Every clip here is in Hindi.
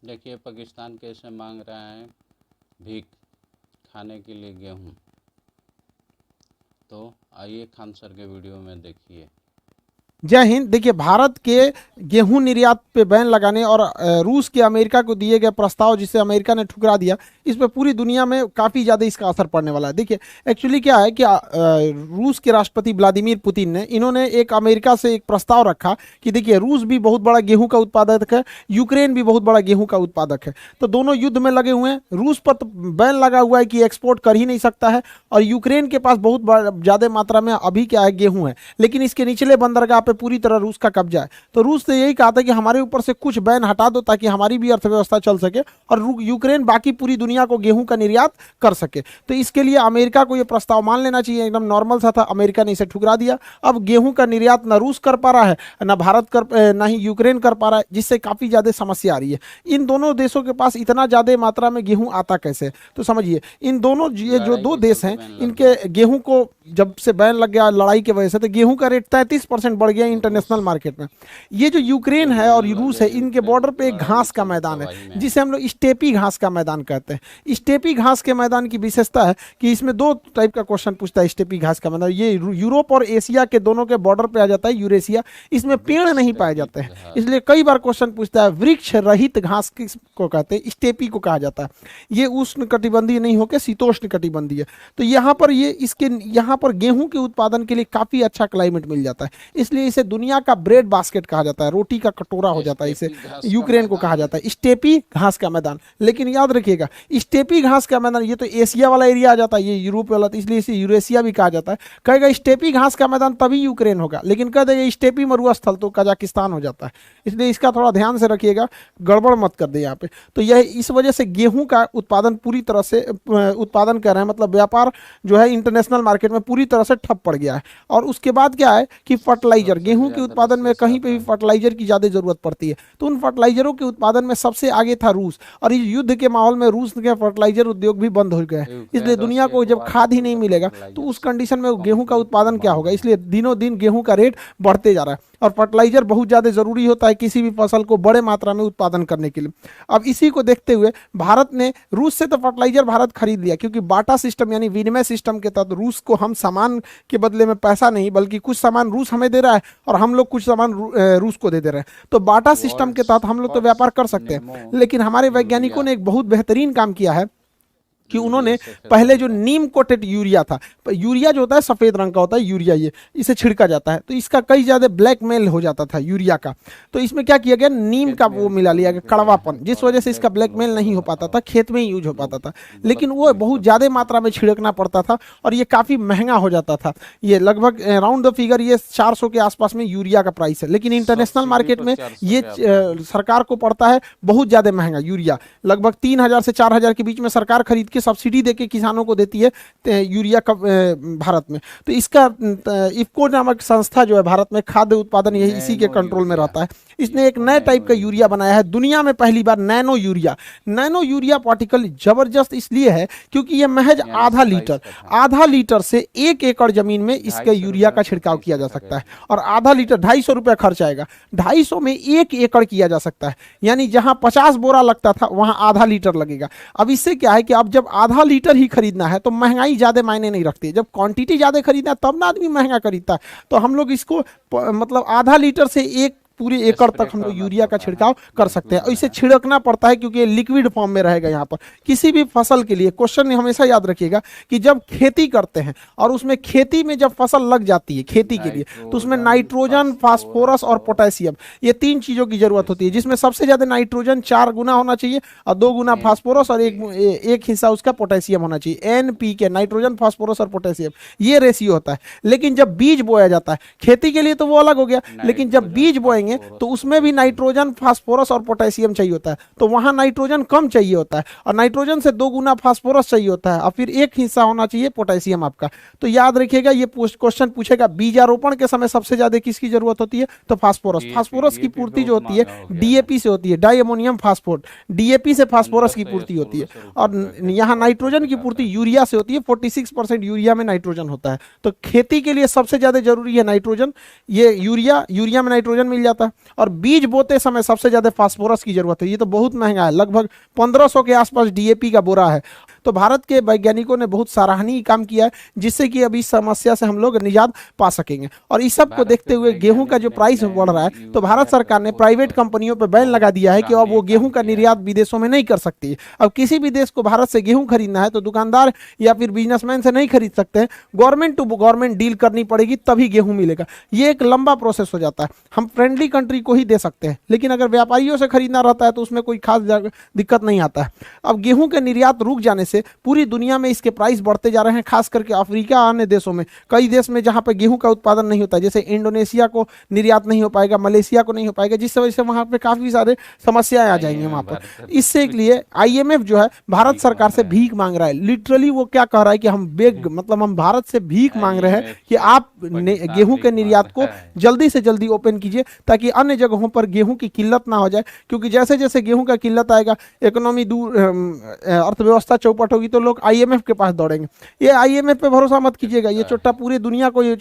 देखिए, पाकिस्तान कैसे मांग रहा है भीख खाने के लिए गेहूँ। तो आइए खान सर के वीडियो में देखिए। जय हिंद। देखिए, भारत के गेहूं निर्यात पे बैन लगाने और रूस के अमेरिका को दिए गए प्रस्ताव जिसे अमेरिका ने ठुकरा दिया, इस पे पूरी दुनिया में काफ़ी ज़्यादा इसका असर पड़ने वाला है। देखिए, एक्चुअली क्या है कि रूस के राष्ट्रपति व्लादिमीर पुतिन ने इन्होंने एक अमेरिका से एक प्रस्ताव रखा कि देखिए, रूस भी बहुत बड़ा गेहूं का उत्पादक है, यूक्रेन भी बहुत बड़ा गेहूं का उत्पादक है, तो दोनों युद्ध में लगे हुए हैं। रूस पर तो बैन लगा हुआ है कि एक्सपोर्ट कर ही नहीं सकता है, और यूक्रेन के पास बहुत ज़्यादा मात्रा में अभी क्या है, गेहूं है, लेकिन इसके निचले बंदरगाह पे पूरी तरह रूस का कब्जा है। तो रूस ने यही कहा था कि हमारे ऊपर से कुछ बैन हटा दो ताकि हमारी भी अर्थव्यवस्था चल सके और यूक्रेन बाकी पूरी दुनिया को गेहूं का निर्यात कर सके। तो इसके लिए अमेरिका को यह प्रस्ताव मान लेना चाहिए, एकदम नॉर्मल सा था, अमेरिका ने इसे ठुकरा दिया। अब गेहूं का निर्यात ना रूस कर पा रहा है, ना भारत कर, ना ही यूक्रेन कर पा रहा है, जिससे काफी ज्यादा समस्या आ रही है। इन दोनों देशों के पास इतना ज्यादा मात्रा में गेहूं आता कैसे? तो समझिए, इन दोनों ये जो लड़ाई दो के देश चलते हैं, बैन लग इनके गया। गेहूं को जब से बैन लग गया लड़ाई की वजह से, तो गेहूं का रेट 33% बढ़ गया रूस इंटरनेशनल मार्केट में। ये जो यूक्रेन जब है बैन और लग रूस गया है, इनके यूक्रेन, बॉर्डर पे एक लड़ाई घास का चल मैदान है, तबाही में है। जिसे हम लोग स्टेपी घास का मैदान कहते हैं। स्टेपी घास के मैदान की विशेषता है कि इसमें दो टाइप का क्वेश्चन पूछता है। स्टेपी घास का मैदान ये यूरोप और एशिया के दोनों के बॉर्डर पे आ जाता है, यूरेशिया। इसमें पेड़ वृक्ष नहीं पाए रहित जाते हैं, घास। इसलिए कई बार क्वेश्चन पूछता है वृक्ष रहित घास किसको कहते हैं? स्टेपी को कहा जाता है। ये उष्ण कटिबंधीय नहीं होकर शीतोष्ण कटिबंधीय है। तो यहाँ पर ये इसके यहाँ पर गेहूं के उत्पादन के लिए काफी अच्छा क्लाइमेट मिल जाता है, इसलिए इसे दुनिया का ब्रेड बास्केट कहा जाता है, रोटी का कटोरा हो जाता है इसे। स्टेपी घास का यूक्रेन को कहा मैदान। जाता है स्टेपी घास का मैदान। लेकिन याद रखिएगा, स्टेपी घास का मैदान ये तो एशिया वाला एरिया आ जाता है, ये यूरोप वाला, तो इसलिए इसे यूरेशिया भी कहा जाता है। कहेगा स्टेपी घास का मैदान तभी यूक्रेन होगा, लेकिन कह देगा स्टेपी मरुस्थल तो कजाकिस्तान हो जाता है। इसलिए इसका थोड़ा ध्यान से रखिएगा, गड़बड़ मत कर दे यहाँ पे। तो यह इस वजह से गेहूं का उत्पादन पूरी तरह से उत्पादन कर रहे हैं, मतलब व्यापार जो है इंटरनेशनल मार्केट में पूरी तरह से ठप पड़ गया है। और उसके बाद क्या है कि फर्टिलाइजर, सबसे गेहूं के ज़्यादा उत्पादन में रसीद कहीं पे आता भी है। फर्टिलाइजर की ज़्यादा जरूरत पड़ती है, तो उन फर्टिलाइजरों के उत्पादन में सबसे आगे था रूस। और इस युद्ध के माहौल में रूस के फर्टिलाइजर उद्योग भी बंद हो गए हैं, इसलिए यूक्रेन दुनिया रशिया को को जब आगे खाद ही चल नहीं कर मिलेगा, तो फर्टिलाइजर उस कंडीशन में गेहूं का कंपनी उत्पादन क्या बंद होगा? हो इसलिए दिनों दिन गेहूं का रेट बढ़ते जा रहा है। और फर्टिलाइजर बहुत ज़्यादा जरूरी होता है किसी भी फसल को बड़े मात्रा में उत्पादन करने के लिए। अब इसी को देखते हुए भारत ने रूस से तो फर्टिलाइजर भारत खरीद लिया, क्योंकि बाटा सिस्टम यानी विनिमय सिस्टम के तहत रूस को हम सामान के बदले में पैसा नहीं, बल्कि कुछ सामान रूस हमें दे रहा है और हम लोग कुछ सामान रूस को दे रहे हैं। तो बाटा सिस्टम के वर्ल्ड्स तहत हम लोग तो व्यापार कर फर्स्ट सकते नेमो हैं, लेकिन हमारे वैज्ञानिकों यूरिया ने एक बहुत बेहतरीन काम किया है कि उन्होंने यूरिया से पहले फेरस जो होता है। नीम कोटेड यूरिया था, यूरिया जो होता है सफ़ेद रंग का होता है यूरिया, ये इसे छिड़का जाता है, तो इसका कई ज़्यादा ब्लैकमेल हो जाता था यूरिया का। तो इसमें क्या किया गया, नीम खेत का में वो मिला उपयोग लिया में गया, किया गया कड़वापन, है जिस और वजह से इसका ब्लैकमेल ब्लैकमेल होता नहीं हो रहा पाता था। था, खेत में ही यूज हो पाता था। लेकिन वो ब्लैकमेल बहुत करते ज़्यादा थे। मात्रा में छिड़कना पड़ता था और ये काफ़ी महंगा हो जाता था। ये लगभग राउंड द फिगर ये 400 के आसपास में यूरिया का प्राइस है, लेकिन इंटरनेशनल सब्सिडी मार्केट तो में 400 ये पे आता है। सरकार को पड़ता है बहुत ज़्यादा महंगा यूरिया। लगभग 3,000 से 4,000 के बीच में सरकार खरीद के सब्सिडी देके किसानों को देती है यूरिया का भारत में। तो इसका इफको नामक संस्था जो है भारत में खाद्य उत्पादन यही इसी के नैनो कंट्रोल में यूरिया। रहता है। इसने एक इसको नए नैनो टाइप का यूरिया यूरिया। बनाया है, दुनिया में पहली बार nano urea. Nano urea particle जबरदस्त इसलिए है क्योंकि ये महज यानी 27 कट्ठा। आधा लीटर से 1 एकड़ जमीन में इसके 250 यूरिया का रुपये छिड़काव प्रति किया जा एकड़ सकता है। है। और आधा लीटर 250 रुपया खर्च आएगा, 250 में 1 एकड़ किया जा सकता है, यानी जहां 50 बोरा लगता था वहां आधा लीटर लगेगा। अब इससे क्या है कि अब जब आधा लीटर ही खरीदना है तो महंगाई ज्यादा मायने नहीं रखती है, जब क्वांटिटी ज्यादा खरीदना है तब ना आदमी महंगा खरीदता है। तो हम लोग इसको मतलब आधा लीटर से एक पूरे एकड़ तक स्प्रे हम लोग करना यूरिया का पड़ता है छिड़काव कर सकते हैं। और लिक्विड इसे में। छिड़कना पड़ता है क्योंकि ये लिक्विड फॉर्म में रहेगा। यहाँ पर किसी भी फसल के लिए क्वेश्चन हमेशा याद रखिएगा कि जब खेती करते हैं और उसमें खेती में जब फसल लग जाती है खेती के लिए, तो उसमें नाइट्रोजन, फास्फोरस और पोटेशियम, ये 3 चीजों की जरूरत होती है, जिसमें सबसे ज्यादा नाइट्रोजन 4 गुना होना चाहिए और 2 गुना फास्फोरस और एक हिस्सा उसका पोटेशियम होना चाहिए। NPK, नाइट्रोजन, फास्फोरस और पोटेशियम, ये रेशियो होता है। लेकिन जब बीज बोया जाता है खेती के लिए तो वो अलग हो गया, लेकिन जब बीज बोएंगे तो उसमें भी नाइट्रोजन, फास्फोरस और पोटेशियम चाहिए होता है। तो वहां नाइट्रोजन कम चाहिए होता है और नाइट्रोजन से 2 गुना फास्फोरस चाहिए होता है और फिर एक हिस्सा होना चाहिए पोटेशियम आपका। तो याद रखिएगा, ये क्वेश्चन पूछेगा बीजारोपण के समय सबसे ज्यादा किसकी जरूरत होती है? तो फास्फोरस। फास्फोरस की डीएपी पूर्ति जो बहुत होती है महंगा हो गया है। DAP से होती है, डाई अमोनियम फास्फोट। DAP से फास्फोरस की 1500 या पूर्ति होती है 1600 और रुपये के यहाँ स्टॉक पे नाइट्रोजन की बिकाता पूर्ति है। यूरिया से होती है। 46% यूरिया में नाइट्रोजन होता है। तो खेती के लिए सबसे ज्यादा जरूरी है नाइट्रोजन। ये यूरिया में नाइट्रोजन मिल जाता है। जाता है। और बीज बोते समय सबसे ज्यादा फास्फोरस की जरूरत है, ये तो बहुत महंगा है, लगभग 1500 के आसपास डीएपी का बोरा है। तो भारत के वैज्ञानिकों ने बहुत सराहनीय काम किया है, जिससे कि अभी इस समस्या से हम लोग निजात पा सकेंगे। और इस सब को देखते हुए गेहूं का जो प्राइस बढ़ रहा है, तो भारत सरकार ने प्राइवेट कंपनियों पर बैन लगा दिया है कि अब वो गेहूं का निर्यात विदेशों में नहीं कर सकती। अब किसी भी देश को भारत से गेहूं खरीदना है तो दुकानदार या फिर बिजनेसमैन से नहीं खरीद सकते हैं, गवर्नमेंट टू गवर्नमेंट डील करनी पड़ेगी, तभी गेहूं मिलेगा। ये एक लंबा प्रोसेस हो जाता है। हम फ्रेंडली कंट्री को ही दे सकते हैं, लेकिन अगर व्यापारियों से खरीदना रहता है तो उसमें कोई खास दिक्कत नहीं आता है। अब गेहूं के निर्यात रुक जाने से पूरी दुनिया में इसके प्राइस बढ़ते जा रहे हैं, खास करके अफ्रीका अन्य देशों में, कई देश में जहां पर गेहूं का उत्पादन नहीं होता, जैसे इंडोनेशिया को निर्यात नहीं हो पाएगा, मलेशिया को नहीं हो पाएगा, जिस वजह से वहां पे काफी सारे समस्याएं आ जाएंगी वहां पर। इससे एक लिए आईएमएफ जो है भारत सरकार से भीख मांग रहा है। लिटरली वो क्या कह रहा है कि हम बेग मतलब हम भारत से भीख मांग रहे हैं कि आप गेहूं के निर्यात को जल्दी से जल्दी ओपन कीजिए, ताकि अन्य जगहों पर गेहूं की किल्लत ना हो जाए। क्योंकि जैसे जैसे गेहूं का किल्लत आएगा, इकोनॉमी दूर, अर्थव्यवस्था चौपट होगी, तो लोग आईएमएफ के पास दौड़ेंगे। ये आईएमएफ पे भरोसा मत कीजिएगा, ये चोट्टा पूरी दुनिया को ये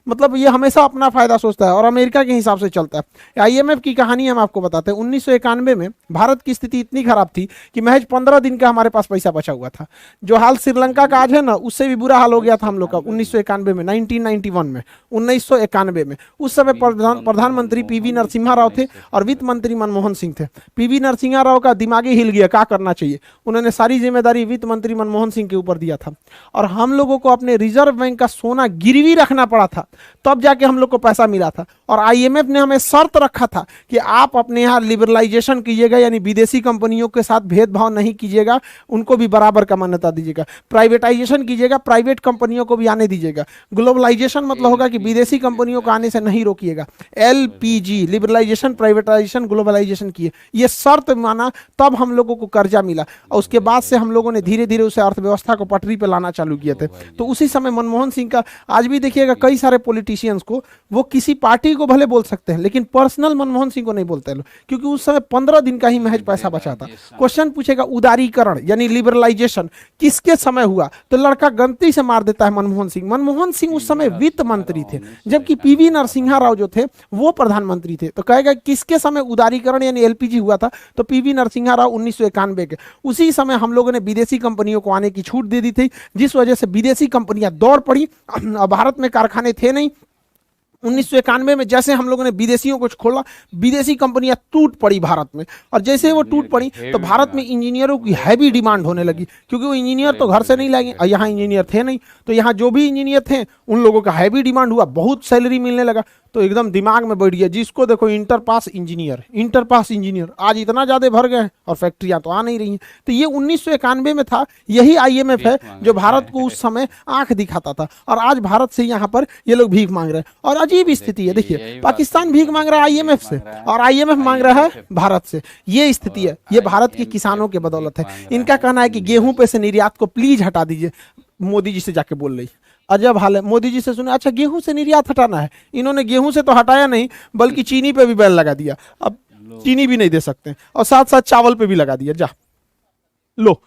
मतलब ये हमेशा अपना फायदा सोचता है और अमेरिका के हिसाब से चलता है। आईएमएफ की कहानी हम आपको बताते हैं। 1991 में भारत की स्थिति इतनी खराब थी कि महज 15 दिन का हमारे पास पैसा बचा हुआ था। जो हाल श्रीलंका का आज है ना, उससे भी बुरा हाल हो गया था हम लोग का 1991 में, 1991 में, 1991 में। उस समय प्रधानमंत्री पीवी नरसिम्हा राव थे और वित्त मंत्री मनमोहन सिंह थे। पीवी नरसिम्हा राव का दिमागी हिल गया, क्या करना चाहिए। उन्होंने सारी जिम्मेदारी वित्त मंत्री मनमोहन सिंह के ऊपर दिया था और हम लोगों को अपने रिजर्व बैंक का सोना गिरवी रखना पड़ा था, तब जाके हम लोग को पैसा मिला था। और आईएमएफ ने हमें शर्त रखा था कि आप अपने यहाँ लिबरलाइजेशन कीजिएगा, यानी विदेशी कंपनियों के साथ भेदभाव नहीं कीजिएगा, उनको भी बराबर का मान्यता दीजिएगा। प्राइवेटाइजेशन कीजिएगा, प्राइवेट कंपनियों को भी आने दीजिएगा। ग्लोबलाइजेशन मतलब होगा कि विदेशी कंपनियों को आने से नहीं रोकिएगा। एलपीजी, लिबरलाइजेशन, प्राइवेटाइजेशन, ग्लोबलाइजेशन किए, ये शर्त माना, तब हम लोगों को कर्जा मिला। और उसके बाद से हम लोगों ने धीरे धीरे उसे अर्थव्यवस्था को पटरी पे लाना चालू किए थे। तो उसी समय मनमोहन सिंह का, आज भी देखिएगा कई सारे पॉलिटिशियंस को, वो किसी पार्टी को भले बोल सकते हैं, लेकिन पर्सनल मनमोहन सिंह को नहीं बोलते लोग, क्योंकि उस समय 15 दिन का ही महज पैसा बचा था। क्वेश्चन पूछेगा उदारीकरण यानी लिबरलाइजेशन किसके समय हुआ, तो लड़का गलती से मार देता है मनमोहन सिंह। मनमोहन सिंह उस समय वित्त मंत्री थे, जबकि पीवी नरसिम्हा राव जो थे वो प्रधानमंत्री थे। तो कहेगा किसके समय उदारीकरण यानी एलपीजी हुआ था, तो पीवी नरसिम्हा राव 1991 के। उसी समय हम लोगों ने विदेशी कंपनियों को आने की छूट दे दी थी, जिस वजह से विदेशी कंपनियां दौड़ पड़ी। भारत में कारखाने थे नहीं। 1991 में जैसे हम लोगों ने विदेशियों को खोला, विदेशी कंपनियां टूट पड़ी भारत में। और जैसे वो टूट पड़ी तो भारत में इंजीनियरों की हैवी डिमांड होने लगी, क्योंकि वो इंजीनियर तो घर से नहीं लाएंगे, और यहाँ इंजीनियर थे नहीं, तो यहाँ जो भी इंजीनियर थे उन लोगों का हैवी डिमांड हुआ, बहुत सैलरी मिलने लगा। तो एकदम दिमाग में बैठ गया, जिसको देखो inter pass engineer, inter pass engineer, आज इतना ज्यादा भर गए और फैक्ट्रियां तो आ नहीं रही हैं। तो ये 1991 में था। यही आईएमएफ है जो भारत को उस समय आंख दिखाता था, और आज भारत से यहाँ पर ये लोग भीख मांग रहे हैं। और अजीब स्थिति है, देखिए पाकिस्तान भीख मांग रहा है आईएमएफ से और आईएमएफ मांग रहा है भारत से। ये स्थिति है, ये भारत के किसानों के बदौलत है। इनका कहना है कि गेहूं पे से निर्यात को प्लीज हटा दीजिए। मोदी जी से जाके बोल रही, अजब हाल है। मोदी जी से सुने, अच्छा गेहूं से निर्यात हटाना है। इन्होंने गेहूं से तो हटाया नहीं, बल्कि चीनी पे भी बैन लगा दिया। अब चीनी भी नहीं दे सकते, और साथ साथ चावल पे भी लगा दिया। जा लो,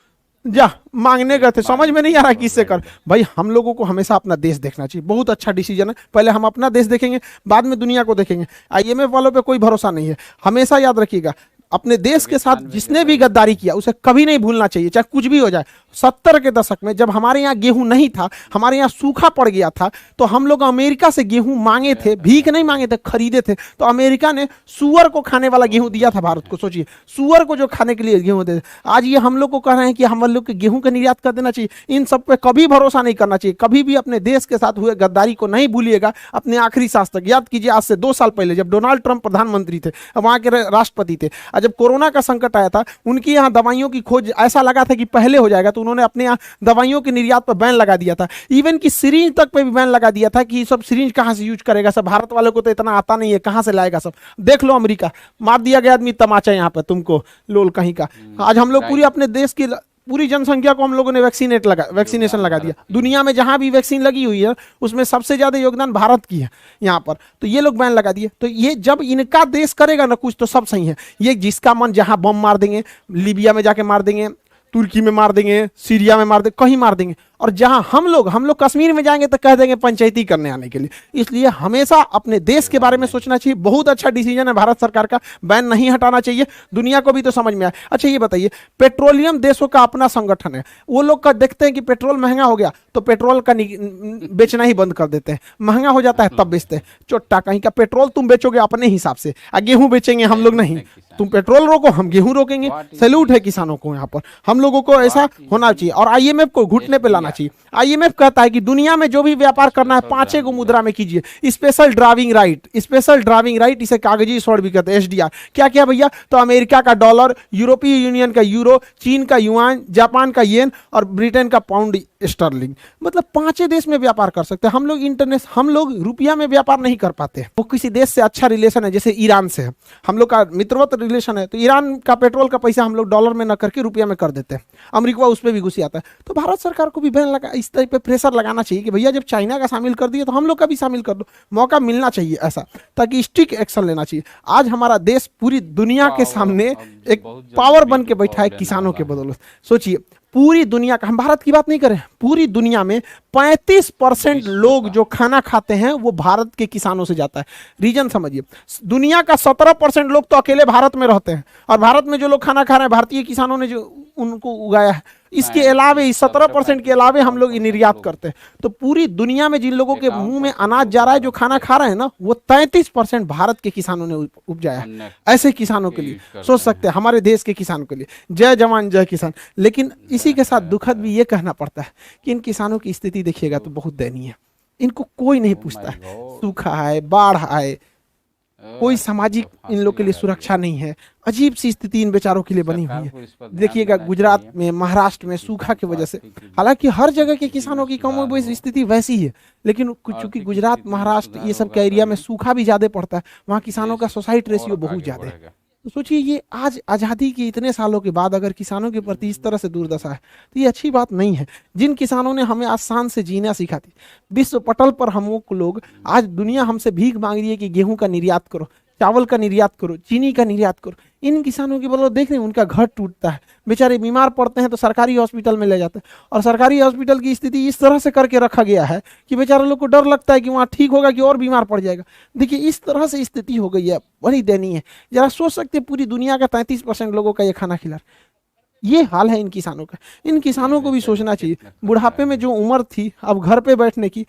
जा मांगने गए थे, समझ में नहीं आ रहा किससे कर। भाई हम लोगों को हमेशा अपना देश देखना चाहिए, बहुत अच्छा डिसीजन है। पहले हम अपना देश देखेंगे, बाद में दुनिया को देखेंगे। आईएमएफ वालों पे कोई भरोसा नहीं है। हमेशा याद रखिएगा, अपने देश के साथ जिसने भी गद्दारी किया उसे कभी नहीं भूलना चाहिए, चाहे कुछ भी हो जाए। 70 के दशक में जब हमारे यहाँ गेहूं नहीं था, हमारे यहाँ सूखा पड़ गया था, तो हम लोग अमेरिका से गेहूं मांगे थे, भीख नहीं मांगे थे, खरीदे थे। तो अमेरिका ने सुअर को खाने वाला गेहूं दिया था भारत को। सोचिए, सुअर को जो खाने के लिए गेहूं दे, आज ये हम लोग को कह रहे हैं कि हम लोग के गेहूं का निर्यात कर देना चाहिए। इन सब पे कभी भरोसा नहीं करना चाहिए। कभी भी अपने देश के साथ हुए गद्दारी को नहीं भूलिएगा, अपने आखिरी सांस तक। याद कीजिए, आज से 2 साल पहले जब डोनाल्ड ट्रंप प्रधानमंत्री थे, वहां के राष्ट्रपति थे, और जब कोरोना का संकट आया था, उनकी यहाँ दवाइयों की खोज ऐसा लगा था कि पहले हो जाएगा, तो उन्होंने अपने यहाँ दवाइयों के निर्यात पर बैन लगा दिया था। इवन की सिरिंज तक पे भी बैन लगा दिया था कि सब सिरिंज कहां से यूज करेगा, सब भारत वालों को तो इतना आता नहीं है, कहां से लाएगा सब। देख लो अमेरिका, मार दिया गया आदमी तमाचा यहाँ पे तुमको, लोल कहीं का। आज हम लोग पूरी अपने देश की पूरी जनसंख्या को हम लोगों ने वैक्सीनेशन लगा दिया। दुनिया में जहां भी वैक्सीन लगी हुई है उसमें सबसे ज्यादा योगदान भारत की है यहाँ पर। तो ये लोग बैन लगा दिए। तो ये जब इनका देश करेगा ना कुछ, तो सब सही है। ये जिसका मन जहां बम मार देंगे, लीबिया में जाके मार देंगे, तुर्की में मार देंगे, सीरिया में मार देंगे, कहीं मार देंगे। और जहां हम लोग कश्मीर में जाएंगे तो कह देंगे पंचायती करने आने के लिए। इसलिए हमेशा अपने देश के बारे में सोचना चाहिए। बहुत अच्छा डिसीजन है भारत सरकार का, बैन नहीं हटाना चाहिए, दुनिया को भी तो समझ में आए। अच्छा ये बताइए, पेट्रोलियम देशों का अपना संगठन है, वो लोग का देखते हैं कि पेट्रोल महंगा हो गया तो पेट्रोल का बेचना ही बंद कर देते हैं, महंगा हो जाता है तब बेचते हैं। चोट्टा कहीं का, पेट्रोल तुम बेचोगे अपने हिसाब से, गेहूं बेचेंगे हम लोग नहीं, तुम पेट्रोल रोको हम गेहूं रोकेंगे। सैल्यूट है किसानों को, यहाँ पर हम लोगों को ऐसा होना चाहिए और आईएमएफ को घुटने पे लाना चाहिए। आईएमएफ कहता है कि दुनिया में जो भी व्यापार करना है 5 गो मुद्रा में कीजिए। Special driving right, special driving right, इसे कागजी स्वर्ण भी कहते हैं, एसडीआर। क्या क्या भैया, तो अमेरिका का डॉलर, यूरोपीय यूनियन का यूरो, चीन का युआन, जापान का येन और ब्रिटेन का पाउंड स्टर्लिंग, मतलब 5 देश में व्यापार कर सकते हैं हम लोग। हम लोग रुपया में व्यापार नहीं कर पाते। वो किसी देश से अच्छा रिलेशन है, जैसे ईरान से है हम लोग का मित्रवत रिलेशन है, तो ईरान का पेट्रोल का पैसा हम लोग डॉलर में न करके रुपया में कर देते हैं, अमेरिका उस पर भी घुसी आता है। तो भारत सरकार को भी बैन लगा, इस तरह पे प्रेशर लगाना चाहिए कि भैया जब चाइना का शामिल कर दिया तो हम लोग का भी शामिल कर दो, मौका मिलना चाहिए ऐसा, ताकि स्ट्रिक्ट एक्शन लेना चाहिए। आज हमारा देश पूरी दुनिया के सामने एक पावर बन के बैठा है किसानों के बदौलत। सोचिए पूरी दुनिया का, हम भारत की बात नहीं करें, पूरी दुनिया में 35% लोग जो खाना खाते हैं वो भारत के किसानों से जाता है। रीजन समझिए, दुनिया का 17% लोग तो अकेले भारत में रहते हैं और भारत में जो लोग खाना खा रहे हैं भारतीय किसानों ने जो उनको उगाया है। इसके अलावे 17% के अलावे हम लोग निर्यात करते हैं। तो पूरी दुनिया में जिन लोगों के मुंह में अनाज जा रहा है, जो खाना खा रहे हैं ना, वो 33% भारत के किसानों ने उपजाया है। ऐसे किसानों के लिए सोच सकते हैं, हमारे देश के किसानों के लिए जय जवान जय किसान। लेकिन इसी के साथ दुखद भी ये कहना पड़ता है कि इन किसानों की स्थिति देखिएगा तो बहुत दयनीय है। इनको कोई नहीं पूछता है, सूखा आए, बाढ़ आए, कोई सामाजिक इन लोग के लिए सुरक्षा नहीं है। अजीब सी स्थिति इन बेचारों के लिए बनी हुई है। देखिएगा गुजरात में, महाराष्ट्र में सूखा की वजह से, हालांकि हर जगह के किसानों की कम वही स्थिति वैसी है, लेकिन चूंकि गुजरात, महाराष्ट्र ये सब के एरिया में सूखा भी ज्यादा पड़ता है, वहाँ किसानों का सुसाइड रेशियो बहुत ज्यादा है। तो सोचिए ये आज आज़ादी के इतने सालों के बाद अगर किसानों के प्रति इस तरह से दुर्दशा है तो ये अच्छी बात नहीं है। जिन किसानों ने हमें आसान से जीना सिखा दी, विश्व पटल पर हम लोग, आज दुनिया हमसे भीख मांग रही है कि गेहूं का निर्यात करो, चावल का निर्यात करो, चीनी का निर्यात करो। इन किसानों के बदौलत देख रहे हैं उनका घर टूटता है, बेचारे बीमार पड़ते हैं तो सरकारी हॉस्पिटल में ले जाते हैं, और सरकारी हॉस्पिटल की स्थिति इस तरह से करके रखा गया है कि बेचारे लोग को डर लगता है कि वहाँ ठीक होगा कि और बीमार पड़ जाएगा। देखिए इस तरह से स्थिति हो गई है, बड़ी दयनीय है। जरा सोच सकते हैं पूरी दुनिया का 33% लोगों का ये खाना खिला, ये हाल है इन किसानों का। इन किसानों को भी सोचना चाहिए। बुढ़ापे में जो उम्र थी अब घर पे बैठने की,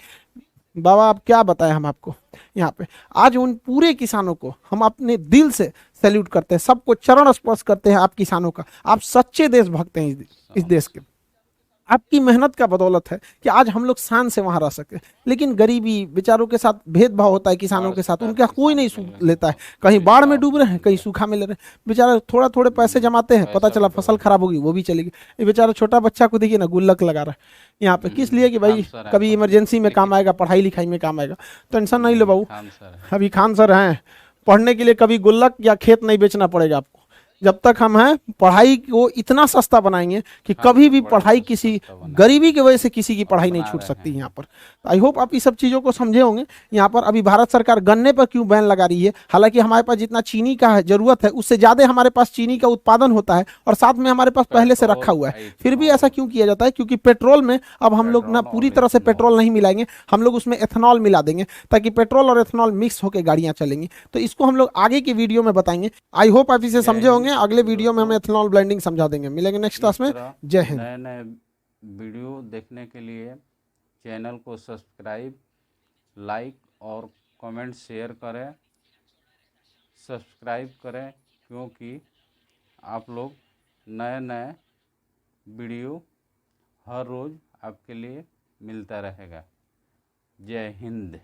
बाबा आप क्या बताएं हम आपको। यहाँ पे आज उन पूरे किसानों को हम अपने दिल से सैल्यूट करते हैं, सबको चरण स्पर्श करते हैं। आप किसानों का, आप सच्चे देशभक्त हैं इस देश के। आपकी मेहनत का बदौलत है कि आज हम लोग शान से वहां रह सकते हैं। लेकिन गरीबी बेचारों के साथ भेदभाव होता है किसानों के साथ, उनका कोई नहीं लेता है। कहीं बाढ़ में डूब रहे हैं, कहीं सूखा में ले रहे हैं, बेचारा थोड़ा थोड़े पैसे जमाते हैं, पता चला फसल खराब होगी वो भी चलेगी। ये बेचारा छोटा बच्चा को देखिए ना, गुल्लक लगा रहा है यहाँ पे, किस लिए कि भाई कभी इमरजेंसी में काम आएगा, पढ़ाई लिखाई में काम आएगा। टेंशन नहीं लो बाबू, अभी खान सर हैं पढ़ने के लिए, कभी गुल्लक या खेत नहीं बेचना पड़ेगा आपको। जब तक हम हैं पढ़ाई को इतना सस्ता बनाएंगे कि कभी भी पढ़ाई, किसी गरीबी की वजह से किसी की पढ़ाई नहीं छूट सकती यहाँ पर। आई होप आप इस सब चीज़ों को समझे होंगे। यहाँ पर अभी भारत सरकार गन्ने पर क्यों बैन लगा रही है, हालांकि हमारे पास जितना चीनी का जरूरत है उससे ज़्यादा हमारे पास चीनी का उत्पादन होता है और साथ में हमारे पास पहले से रखा हुआ है, फिर भी ऐसा क्यों किया जाता है? क्योंकि पेट्रोल में अब हम लोग ना पूरी तरह से पेट्रोल नहीं मिलाएंगे, हम लोग उसमें एथेनॉल मिला देंगे ताकि पेट्रोल और एथेनॉल मिक्स होकर गाड़ियाँ चलेंगी। तो इसको हम लोग आगे की वीडियो में बताएंगे। आई होप आप इसे समझे होंगे। अगले वीडियो में हम एथेनॉल ब्लेंडिंग समझा देंगे। मिलेंगे नेक्स्ट क्लास में। जय हिंद। नए नए वीडियो देखने के लिए चैनल को सब्सक्राइब, लाइक और कमेंट शेयर करें। सब्सक्राइब करें क्योंकि आप लोग नए नए वीडियो हर रोज़ आपके लिए मिलता रहेगा। जय हिंद।